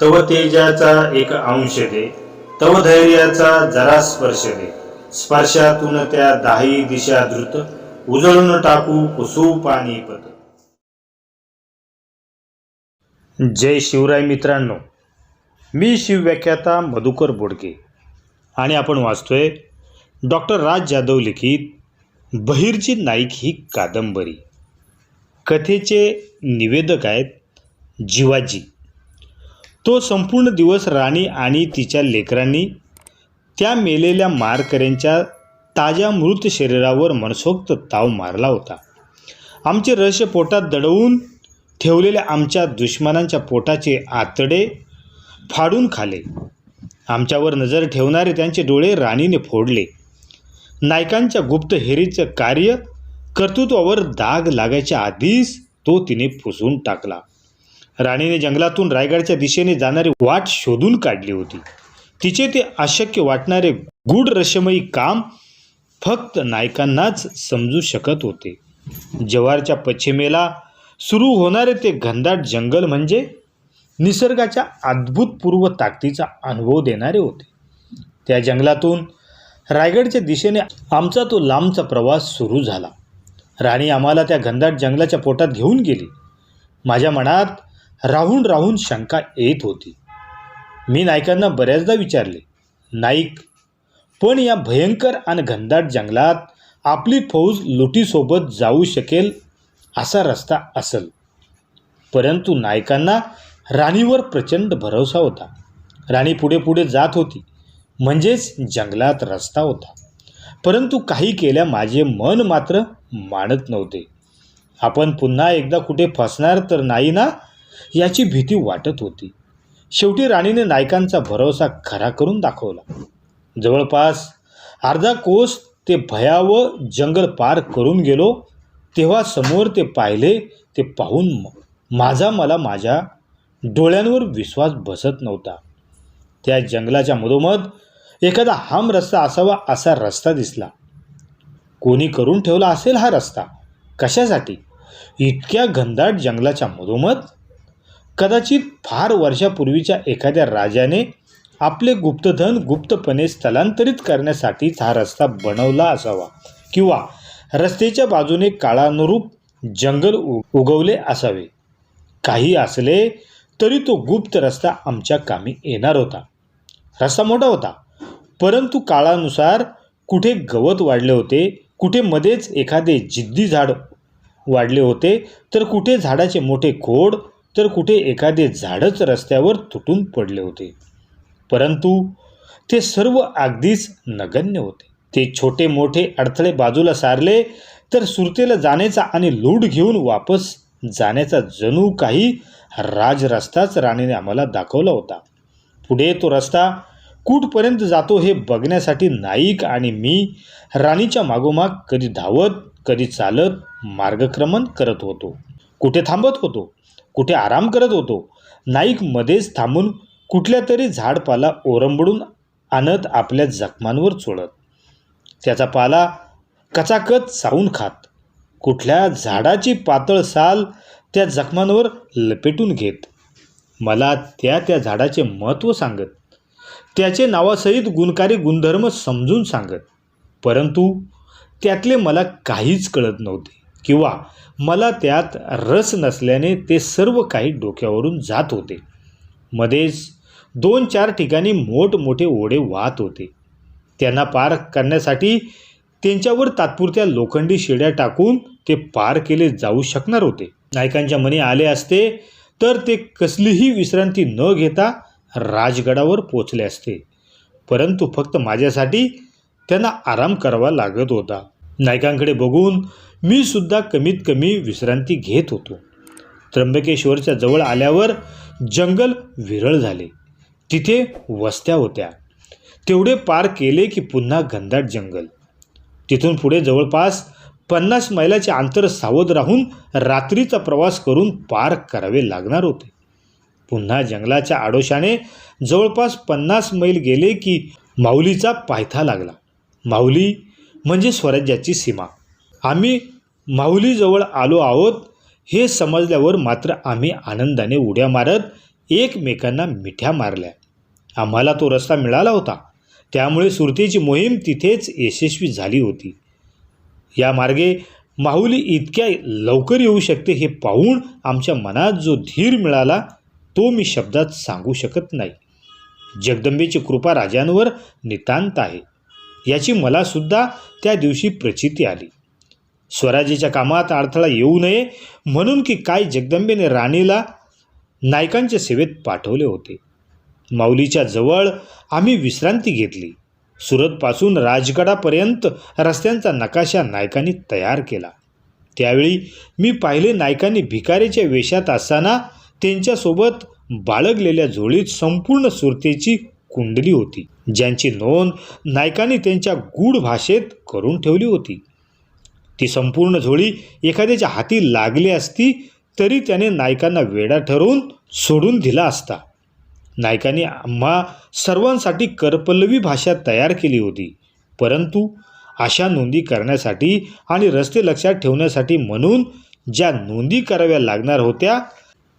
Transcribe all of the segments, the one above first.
तव तेजाचा एक अंश दे, तव धैर्याचा जरा स्पर्श दे, स्पर्शातून त्या दाही दिशा द्रुत, उजळून टाकू कुसू पाणीपत. जय शिवराय मित्रांनो, मी शिवव्याख्याता मधुकर बोडके आणि आपण वाचतोय डॉक्टर राज जाधव लिखित बहिर्जी नाईक ही कादंबरी. कथेचे निवेदक आहेत जीवाजी. तो संपूर्ण दिवस राणी आणि तिच्या लेकरांनी त्या मेलेल्या मारकऱ्यांच्या ताज्या मृत शरीरावर मनसोक्त ताव मारला होता. आमचे रहस्य पोटात दडवून ठेवलेल्या आमच्या दुश्मनांच्या पोटाचे आतडे फाडून खाले. आमच्यावर नजर ठेवणारे त्यांचे डोळे राणीने फोडले. नायकांच्या गुप्त हेरीचं कार्य कर्तृत्वावर दाग लागायच्या आधीच तो तिने पुसून टाकला. राणीने जंगलातून रायगडच्या दिशेने जाणारी वाट शोधून काढली होती. तिचे ते अशक्य वाटणारे गूढ रहस्यमयी काम फक्त नायकांनाच समजू शकत होते. जव्हारच्या पश्चिमेला सुरू होणारे ते घनदाट जंगल म्हणजे निसर्गाच्या अद्भुतपूर्व ताकदीचा अनुभव देणारे होते. त्या जंगलातून रायगडच्या दिशेने आमचा तो लांबचा प्रवास सुरू झाला. राणी आम्हाला त्या घनदाट जंगलाच्या पोटात घेऊन गेली. माझ्या मनात राहून राहून शंका येत होती. मी नायकांना बऱ्याचदा विचारले, नाईक, पण या भयंकर आणि घनदाट जंगलात आपली फौज लुटीसोबत जाऊ शकेल असा रस्ता असेल? परंतु नायकांना राणीवर प्रचंड भरोसा होता. राणी पुढे पुढे जात होती, म्हणजेच जंगलात रस्ता होता. परंतु काही केल्या माझे मन मात्र मानत नव्हते. आपण पुन्हा एकदा कुठे फसणार तर नाही ना, याची भीती वाटत होती. शेवटी राणीने नायकांचा भरोसा खरा करून दाखवला. जवळपास अर्धा कोस ते भयावह जंगल पार करून गेलो तेव्हा समोर ते पाहिले ते पाहून मला माझ्या डोळ्यांवर विश्वास बसत नव्हता. त्या जंगलाच्या मधोमध एखादा हम रस्ता असावा असा रस्ता दिसला. कोणी करून ठेवला असेल हा रस्ता. कशासाठी? इतक्या घनदाट जंगलाच्या मधोमध? कदाचित फार वर्षापूर्वीच्या एखाद्या राजाने आपले गुप्तधन गुप्तपणे स्थलांतरित करण्यासाठीच हा रस्ता बनवला असावा, किंवा रस्त्याच्या बाजूने काळानुरूप जंगल उगवले असावे. काही असले तरी तो गुप्त रस्ता आमच्या कामी येणार होता. रस्ता मोठा होता, परंतु काळानुसार कुठे गवत वाढले होते, कुठे मध्येच एखादे जिद्दी झाड वाढले होते, तर कुठे झाडाचे मोठे खोड, तर कुठे एखादे झाडच रस्त्यावर तुटून पडले होते. परंतु ते सर्व अगदीच नगण्य होते. ते छोटे मोठे अडथळे बाजूला सारले तर सुरतेला जाण्याचा आणि लूट घेऊन वापस जाण्याचा जणू काही राजरस्ताच राणीने आम्हाला दाखवला होता. पुढे तो रस्ता कुठपर्यंत जातो हे बघण्यासाठी नाईक आणि मी राणीच्या मागोमाग कधी धावत कधी चालत मार्गक्रमण करत होतो. कुठे थांबत होतो, कुठे आराम करत होतो. नाईक मध्येच थांबून कुठल्या तरी झाडपाला ओरंबडून आणत आपल्या जखमांवर चोळत, त्याचा पाला कचाकच चावून खात, कुठल्या झाडाची पातळ साल त्या जखमांवर लपेटून घेत, मला त्या झाडाचे महत्त्व सांगत, त्याचे नावासहित गुणकारी गुणधर्म समजून सांगत. परंतु त्यातले मला काहीच कळत नव्हते, किंवा मला त्यात रस नसल्याने ते सर्व काही डोक्यावरून जात होते. मध्येच 2-4 ठिकाणी मोठमोठे ओढे वाहत होते. त्यांना पार करण्यासाठी त्यांच्यावर तात्पुरत्या लोखंडी शिड्या टाकून ते पार केले जाऊ शकणार होते. नायकांच्या मनी आले असते तर ते कसलीही विश्रांती न घेता राजगडावर पोचले असते. परंतु फक्त माझ्यासाठी त्यांना आराम करावा लागत होता. नायकांकडे बघून मी सुद्धा कमीत कमी विश्रांती घेत होतो. त्र्यंबकेश्वरच्या जवळ आल्यावर जंगल विरळ झाले. तिथे वस्त्या होत्या. तेवढे पार केले की पुन्हा घनदाट जंगल. तिथून पुढे जवळपास 50 मैलाचे अंतर सावध राहून रात्रीचा प्रवास करून पार करावे लागणार होते. पुन्हा जंगलाच्या आडोशाने जवळपास 50 मैल गेले की माऊलीचा पायथा लागला. माऊली म्हणजे स्वराज्याची सीमा. आम्ही माऊलीजवळ आलो आहोत हे समजल्यावर मात्र आम्ही आनंदाने उड्या मारत एकमेकांना मिठ्या मारल्या. आम्हाला तो रस्ता मिळाला होता, त्यामुळे सुरतेची मोहीम तिथेच यशस्वी झाली होती. या मार्गे माहुली इतक्या लवकर येऊ शकते हे पाहून आमच्या मनात जो धीर मिळाला तो मी शब्दात सांगू शकत नाही. जगदंबेची कृपा राजांवर नितांत आहे, याची मला सुद्धा त्या दिवशी प्रचिती आली. स्वराज्याच्या कामात अडथळा येऊ नये म्हणून की काय जगदंबेने राणीला नायकांच्या सेवेत पाठवले होते. माऊलीच्या जवळ आम्ही विश्रांती घेतली. सुरतपासून राजगडापर्यंत रस्त्यांचा नकाशा नायकांनी तयार केला. त्यावेळी मी पाहिले नायकांनी भिकारीच्या वेशात असताना त्यांच्यासोबत बाळगलेल्या झोळीत संपूर्ण सुरतेची कुंडली होती, ज्यांची नोंद नायकांनी त्यांच्या गूढ भाषेत करून ठेवली होती. ती संपूर्ण झोळी एखाद्याच्या हाती लागली असती तरी त्याने नायकांना वेडा ठरवून सोडून दिला असता. नायकांनी आम्हा सर्वांसाठी करपल्लवी भाषा तयार केली होती, परंतु अशा नोंदी करण्यासाठी आणि रस्ते लक्षात ठेवण्यासाठी म्हणून ज्या नोंदी कराव्या लागणार होत्या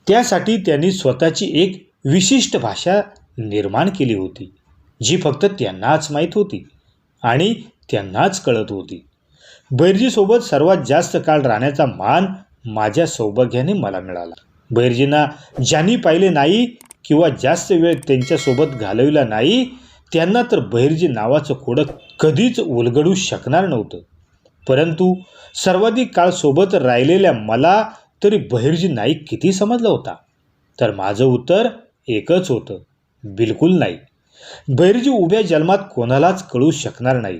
त्यासाठी त्यांनी स्वतःची एक विशिष्ट भाषा निर्माण केली होती, जी फक्त त्यांनाच माहीत होती आणि त्यांनाच कळत होती. बैरजीसोबत सर्वात जास्त काळ राहण्याचा मान माझ्या सौभाग्याने मला मिळाला. बैरजींना ज्यांनी पाहिले नाही किंवा जास्त वेळ त्यांच्यासोबत घालविला नाही त्यांना तर बैरजी नावाचं कोडं कधीच उलगडू शकणार नव्हतं. परंतु सर्वाधिक काळ सोबत राहिलेल्या मला तरी बहिर्जी नाईक किती समजला होता? तर माझं उत्तर एकच होतं, बिलकुल नाही. बहिर्जी उभ्या जन्मात कोणालाच कळू शकणार नाही,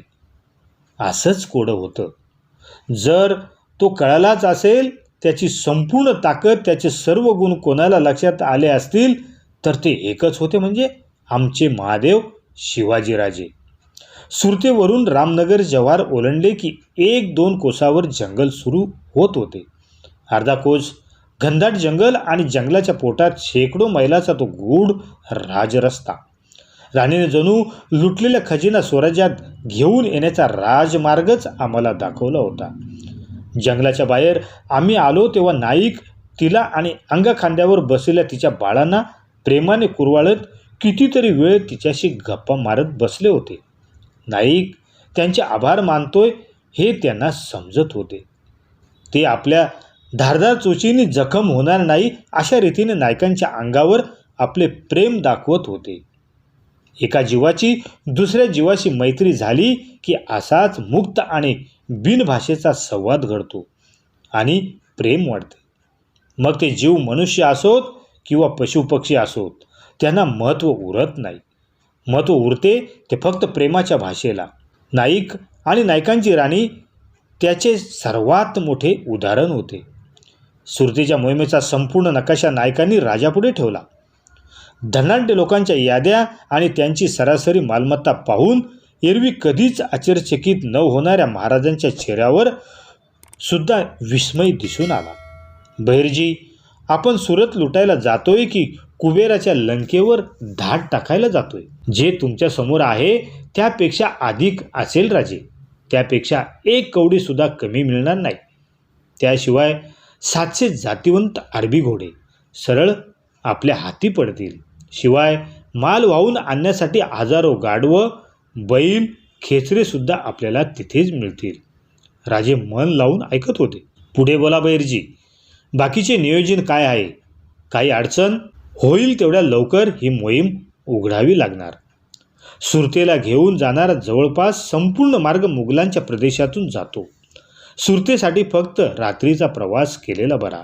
असंच कोडं होतं. जर तो कळालाच असेल, त्याची संपूर्ण ताकद, त्याचे सर्व गुण कोणाला लक्षात आले असतील तर ते एकच होते, म्हणजे आमचे महादेव शिवाजीराजे. सुरतेवरून रामनगर जव्हार ओलांडले की 1-2 कोसावर जंगल सुरू होत होते. अर्धा कोस घनदाट जंगल आणि जंगलाच्या पोटात शेकडो मैलाचा तो गूढ राजरस्ता. राणीने जणू लुटलेल्या खजिना स्वराज्यात घेऊन येण्याचा राजमार्गच आम्हाला दाखवला होता. जंगलाच्या बाहेर आम्ही आलो तेव्हा नाईक तिला आणि अंगाखांद्यावर बसलेल्या तिच्या बाळांना प्रेमाने कुरवाळत कितीतरी वेळ तिच्याशी गप्पा मारत बसले होते. नाईक त्यांचे आभार मानतोय हे त्यांना समजत होते. ते आपल्या धारदार चोचीने जखम होणार नाही अशा रीतीने नायकांच्या अंगावर आपले प्रेम दाखवत होते. एका जीवाची दुसऱ्या जीवाशी मैत्री झाली की असाच मुक्त आणि बिनभाषेचा संवाद घडतो आणि प्रेम वाढते. मग ते जीव मनुष्य असोत किंवा पशुपक्षी असोत, त्यांना महत्त्व उरत नाही. महत्त्व उरते ते फक्त प्रेमाच्या भाषेला. नाईक आणि नायकांची राणी त्याचे सर्वात मोठे उदाहरण होते. सुरतेच्या मोहिमेचा संपूर्ण नकाशा नायकांनी राजापुढे ठेवला. धनाढ्य लोकांच्या याद्या आणि त्यांची सरासरी मालमत्ता पाहून एरवी कधीच आश्चर्यचकित न होणाऱ्या महाराजांच्या चेहऱ्यावर सुद्धा विस्मय दिसून आला. बहिर्जी, आपण सुरत लुटायला जातोय की कुबेराच्या लंकेवर धाड टाकायला जातोय? जे तुमच्या समोर आहे त्यापेक्षा अधिक असेल राजे. त्यापेक्षा 1 कवडी सुद्धा कमी मिळणार नाही. त्याशिवाय 700 जातिवंत अरबी घोडे सरळ आपल्या हाती पडतील. शिवाय माल वाहून आणण्यासाठी हजारो गाढवं, बैल, खेचरे सुद्धा आपल्याला तिथेच मिळतील. राजे मन लावून ऐकत होते. पुढे बोला बहिर्जी, बाकीचे नियोजन काय आहे? काही अडचण? होईल तेवढ्या लवकर ही मोहीम उघडावी लागणार. सुरतेला घेऊन जाणारा जवळपास संपूर्ण मार्ग मुघलांच्या प्रदेशातून जातो. सुरतेसाठी फक्त रात्रीचा प्रवास केलेला बरा.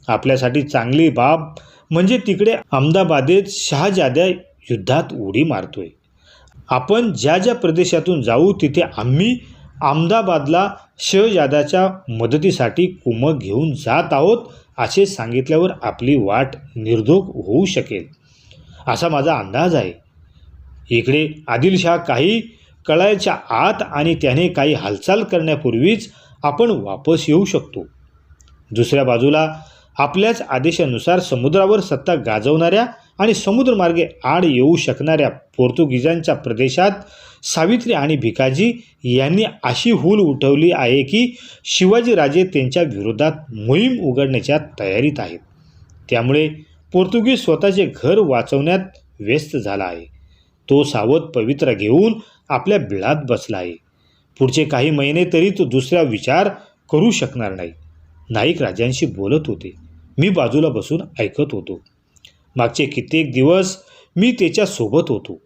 आपल्यासाठी चांगली बाब म्हणजे तिकडे अहमदाबादेत शहाजाद्या युद्धात उडी मारतोय. आपण ज्या ज्या प्रदेशातून जाऊ तिथे आम्ही अहमदाबादला शहजादाच्या मदतीसाठी कुमक घेऊन जात आहोत असे सांगितल्यावर आपली वाट निर्धोक होऊ शकेल असा माझा अंदाज आहे. इकडे आदिलशाह काही कळायच्या आत आणि त्याने काही हालचाल करण्यापूर्वीच आपण वापस येऊ शकतो. दुसऱ्या बाजूला आपल्याच आदेशानुसार समुद्रावर सत्ता गाजवणाऱ्या आणि समुद्रमार्गे आड येऊ शकणाऱ्या पोर्तुगीजांच्या प्रदेशात सावित्री आणि भिकाजी यांनी अशी हूल उठवली आहे की शिवाजीराजे त्यांच्या विरोधात मोहीम उघडण्याच्या तयारीत आहेत. त्यामुळे पोर्तुगीज स्वतःचे घर वाचवण्यात व्यस्त झाला आहे. तो सावध पवित्रा घेऊन आपल्या बिळात बसला आहे. पुढचे काही महिने तरी तो दुसरा विचार करू शकणार नाही. नाईक राजांशी बोलत होते. मी बाजूला बसून ऐकत होतो. मागचे कित्येक दिवस मी त्याच्या सोबत होतो.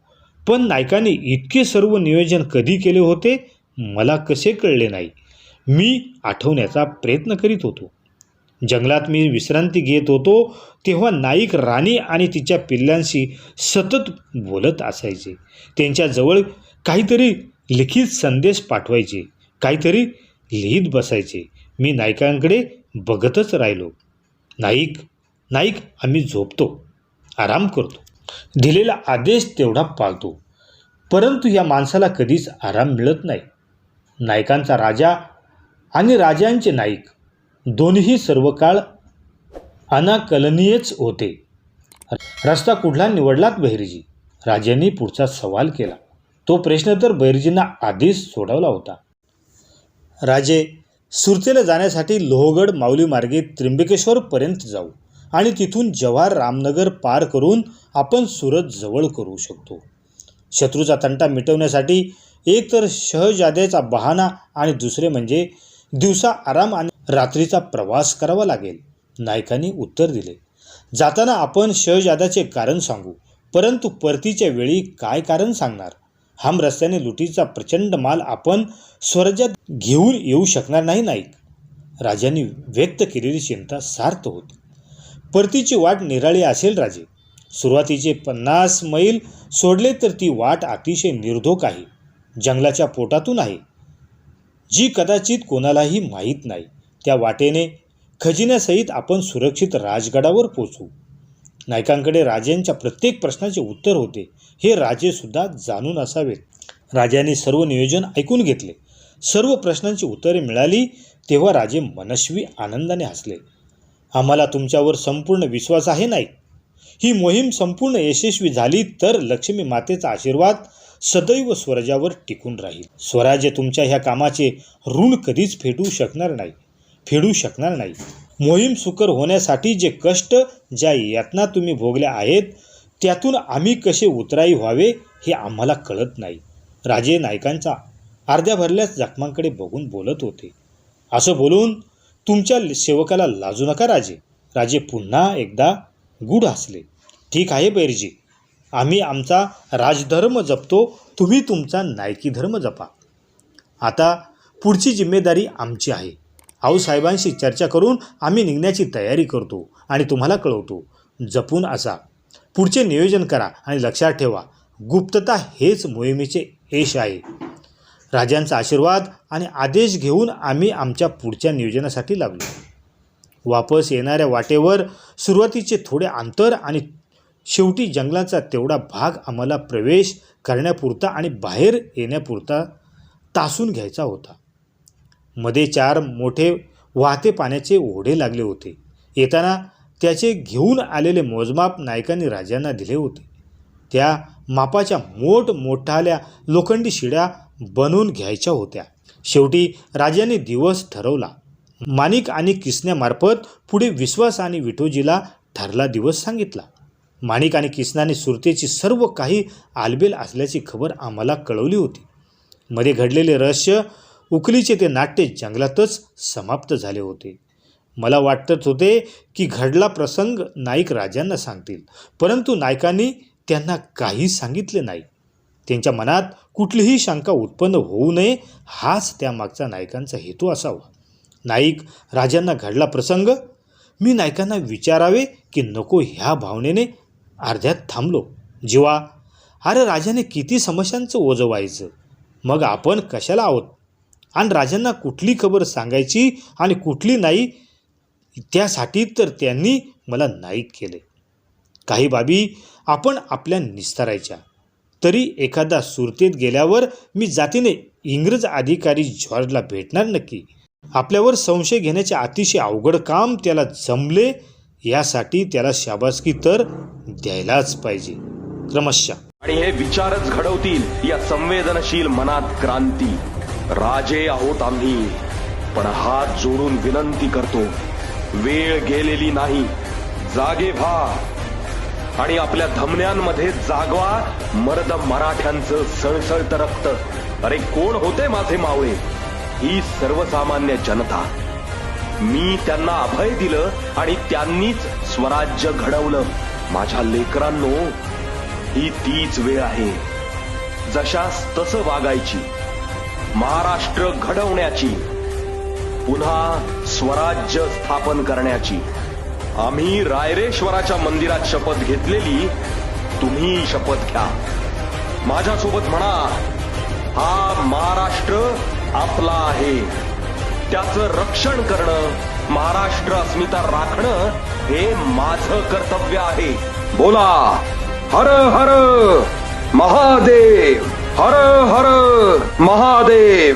पण नायकाने इतके सर्व नियोजन कधी केले होते मला कसे कळले नाही. मी आठवण्याचा प्रयत्न करीत होतो. जंगलात मी विश्रांती घेत होतो तेव्हा नाईक राणी आणि तिच्या पिल्लांशी सतत बोलत असायचे. त्यांच्याजवळ काहीतरी लिखित संदेश पाठवायचे, काहीतरी लिहित बसायचे. मी नाईकांकडे बघतच राहिलो. नाईक नाईक आम्ही झोपतो, आराम करतो, दिलेला आदेश तेवढा पाळतो, परंतु या माणसाला कधीच आराम मिळत नाही. नायकांचा राजा आणि राजांचे नाईक दोन्ही सर्व काळ अनाकलनीयच होते. रस्ता कुठला निवडलात बहिर्जी? राजांनी पुढचा सवाल केला. तो प्रश्न तर बहिर्जींना आधीच सोडवला होता. राजे, सुरतेला जाण्यासाठी लोहगड माऊली मार्गे त्र्यंबकेश्वरपर्यंत जाऊ आणि तिथून जव्हार रामनगर पार करून आपण सुरत जवळ करू शकतो. शत्रूचा तंटा मिटवण्यासाठी एक तर शहजाद्याचा बहाणा आणि दुसरे म्हणजे दिवसा आराम आणि रात्रीचा प्रवास करावा लागेल. नायकांनी उत्तर दिले. जाताना आपण शहजाद्याचे कारण सांगू, परंतु परतीच्या वेळी काय कारण सांगणार? हम रस्त्याने लुटीचा प्रचंड माल आपण स्वराज्यात घेऊन येऊ शकणार नाही नाईक. राजांनी व्यक्त केलेली चिंता सार्थ होती. परतीची वाट निराळी असेल राजे. सुरुवातीचे 50 मैल सोडले तर ती वाट अतिशय निर्धोक आहे. जंगलाच्या पोटातून आहे, जी कदाचित कोणालाही माहीत नाही. त्या वाटेने खजिन्यासहित आपण सुरक्षित राजगडावर पोचू. नायकांकडे राजांच्या प्रत्येक प्रश्नाचे उत्तर होते हे राजेसुद्धा जाणून असावेत. राजांनी सर्व नियोजन ऐकून घेतले. सर्व प्रश्नांची उत्तरे मिळाली तेव्हा राजे मनस्वी आनंदाने हसले. आम्हाला तुमच्यावर संपूर्ण विश्वास आहे नाईक. ही मोहीम संपूर्ण यशस्वी झाली तर लक्ष्मी मातेचा आशीर्वाद सदैव स्वराज्यावर टिकून राहील. स्वराज्य तुमच्या ह्या कामाचे ऋण कधीच फेडू शकणार नाही. मोहीम सुकर होण्यासाठी जे कष्ट, ज्या यातना तुम्ही भोगल्या आहेत त्यातून आम्ही कसे उतराई व्हावे हे आम्हाला कळत नाही. राजे नायकांचा अर्ध्या भरल्या जखमांकडे बघून बोलत होते. असं बोलून तुमच्या सेवकाला लाजू नका राजे. राजे पुन्हा एकदा गूढ हसले. ठीक आहे बैरजी, आम्ही आमचा राजधर्म जपतो, तुम्ही तुमचा नायकी धर्म जपा. आता पुढची जिम्मेदारी आमची आहे. आऊसाहेबांशी चर्चा करून आम्ही निघण्याची तयारी करतो आणि तुम्हाला कळवतो. जपून असा पुढचे नियोजन करा आणि लक्षात ठेवा, गुप्तता हेच मोहिमेचे यश आहे. राजांचा आशीर्वाद आणि आदेश घेऊन आम्ही आमच्या पुढच्या नियोजनासाठी लागलो. वापस येणाऱ्या वाटेवर सुरुवातीचे थोडे अंतर आणि शेवटी जंगलाचा तेवढा भाग आम्हाला प्रवेश करण्यापुरता आणि बाहेर येण्यापुरता तासून घ्यायचा होता. मध्ये 4 मोठे वाहते पाण्याचे ओढे लागले होते. येताना त्याचे घेऊन आलेले मोजमाप नायकांनी राजांना दिले होते. त्या मापाच्या मोठमोठाल्या लोखंडी शिड्या बनवून घ्यायच्या होत्या. शेवटी राजांनी दिवस ठरवला. माणिक आणि किसन्यामार्फत पुढे विश्वास आणि विठोजीला ठरला दिवस सांगितला. माणिक आणि किसनाने सुरतेची सर्व काही आलबेल असल्याची खबर आम्हाला कळवली होती. मध्ये घडलेले रहस्य, उकलीचे ते नाट्य जंगलातच समाप्त झाले होते. मला वाटत होते की घडला प्रसंग नाईक राजांना सांगतील, परंतु नायकांनी त्यांना काही सांगितले नाही. त्यांच्या मनात कुठलीही शंका उत्पन्न होऊ नये हाच त्यामागचा नायकांचा हेतू असावा. नाईक राजांना घडला प्रसंग मी नायकांना विचारावे की नको ह्या भावनेने अर्ध्यात थांबलो. जीवा, अरे राजाने किती समस्यांचं ओझं व्हायचं, मग आपण कशाला आहोत? आणि राजांना कुठली खबर सांगायची आणि कुठली नाही, त्यासाठी तर त्यांनी मला नाईक केले. काही बाबी आपण आपल्या निस्तारायच्या. तरी एखादा सुरतेत गेल्यावर मी जातीने इंग्रज अधिकारी जॉर्जला भेटणार नक्की. आपल्यावर संशय घेण्याचे अतिशय अवघड काम त्याला जमले, यासाठी त्याला शाबासकी तर द्यायलाच पाहिजे. क्रमशः आणि हे विचारच घडवतील या संवेदनशील मनात क्रांती. राजे आहोत आम्ही, पण हात जोडून विनंती करतो, वेळ गेलेली नाही. जागे व्हा, आणि आपल्या धमन्यांमध्ये जागवा मर्द मराठ्यांचं सळसळत रक्त. अरे कोण होते माझे मावळे? ही सर्वसामान्य जनता. मी त्यांना अभय दिलं आणि त्यांनीच स्वराज्य घडवलं. माझ्या लेकरांनो, ही तीच वेळ आहे जशास तसं वागायची, महाराष्ट्र घडवण्याची, पुन्हा स्वराज्य स्थापन करण्याची. आम्ही रायरेश्वराच्या मंदिरात शपथ घेतलेली, तुम्ही शपथ घ्या. माझ्यासोबत म्हणा, हा महाराष्ट्र आपला आहे. त्याचं रक्षण करणं, महाराष्ट्र अस्मिता राखणं हे माझं कर्तव्य आहे. बोला, हर हर महादेव, हर हर महादेव.